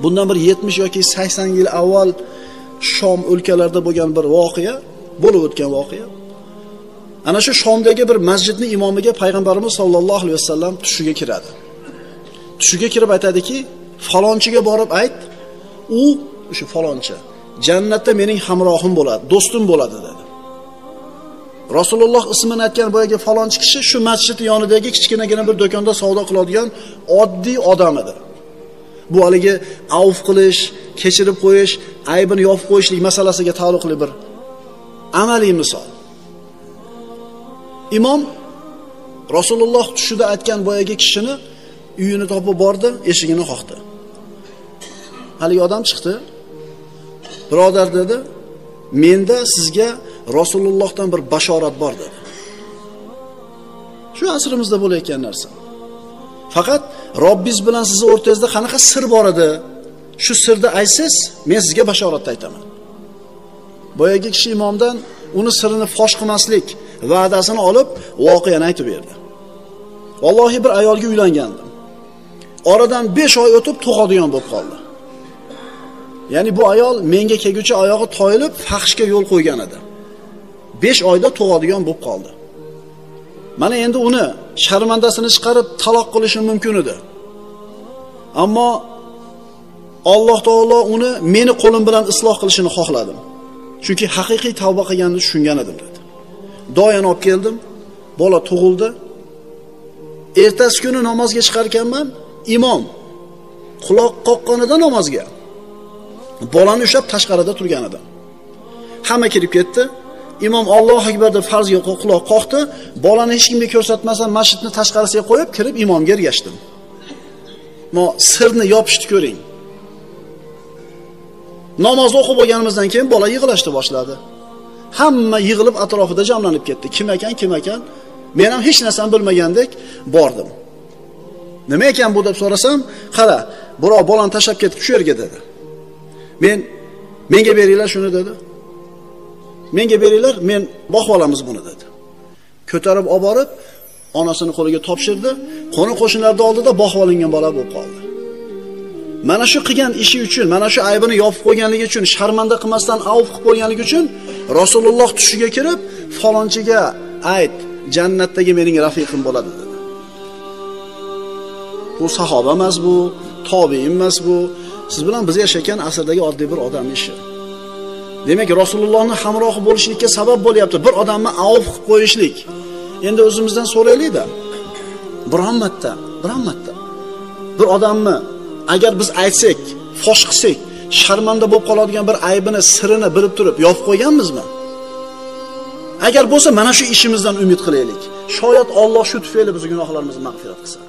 bundan bir 70 yoki 80 yil avval Shom o'lkalarida bo'lgan bir voqea, bo'lib o'tgan voqea. Ana shu Shomdagi bir masjidning imomiga payg'ambarimiz sollallohu alayhi vasallam tushiga kiradi. Tushiga kirib aytadiki, falonchiga borib ayt, u o'sha falonchi jannatda mening hamrohim bo'ladi, do'stim bo'ladi dedi. Rasululloh ismini aytgan boyagi falonchi kishi shu masjid yonidagi kichkinagina bir do'konda savdo qiladigan oddiy odam edi. Bu haligi avf qilish, kechirib qo'yish, aybini yopib qo'yishlik masalasiga taalluqli bir amaliy misol. Imom Rasululloh tushida aytgan boyagi kishini uyini topib bordi, eshigini qoqdi. Haligi odam chiqdi. Birodar dedi, menda sizga Rasulullohdan bir bashorat bor dedi. Shu asrimizda bo'layotgan narsa. Faqat Robbingiz bilan sizni o'rtangizda qanaqa sir bor edi? Shu sirni aytsangiz, men sizga bashorat aytaman. Boyagi kishi imomdan uni sirini fosh qilmaslik va'dasini olib, voqeani aytib berdi. Vallohi bir ayolga uylangandim. Oradan 5 oy o'tib tug'adigan bo'lib qoldi. Ya'ni bu ayol menga kelguncha oyog'i toyilib, fahshga yo'l qo'ygan edi. 5 oyda tug'adigan bo'lib qoldi. Mana endi uni sharmandasini chiqarib taloq qilishim mumkin edi. Ammo Alloh taolo uni meni qo'lim bilan isloh qilishini xohladim. Chunki haqiqiy tavba qilganini tushungan edim dedi. Doyani olib keldim. Bola tug'ildi. Ertasi kuni namozga chiqar ekanman, imom quloq qoqqanida namozga bolani ushlab tashqarida turgan edi. Hamma kirib ketdi. Imom Allohu akbar deb farzga quloq qoqdi. Bolani hech kimga ko'rsatmasdan masjidni tashqarisiga qo'yib kirib imomga ergashdim. Mo sirni yopishni ko'ring. Namoz o'qib bo'lganimizdan keyin bola yig'lashni boshladi. Hamma yig'ilib atrofida jamlanib ketdi. Kim ekan? Men ham hech narsani bilmagandek bordim. Nima ekan bu deb so'rasam, qara, birov bolani tashlab ketib shu yerga dedi. Menga beringlar shuni dedi. Menga beringlar, men boqib olamiz buni dedi. Ko'tarib olib borib, onasini qo'liga topshirdi. Qo'ni-qo'shnilarning oldida boqib olingan bola bo'lib qoldi. Mana shu qilgan ishi uchun, mana shu aybini yopib qo'yganligi uchun, sharmanda qilmasdan avf qilib qo'yganligi uchun Rasululloh tushiga kirib, falonchiga ayt, jannatdagi mening rafiqim bo'ladi dedi. Bu sahoba emas, bu tobiin emas, bu siz bilan biz yashagan asrdagi oddiy bir odam ishi. Demak, Rasulullohning hamrohi bo'lishlikka sabab bo'lyapti. Bir odamni avf qilib qo'yishlik. Endi o'zimizdan so'raylik-da. Biron marta bir odamni agar biz aytsak, fosh qilsak, sharmanda bo'lib qoladigan bir aybini, sirini bilib turib yopib qo'yganmizmi? Agar bo'lsa, mana shu ishimizdan umid qilaylik. Shoyat Alloh shu tufayli biz gunohlarimizni mag'firat qilsin.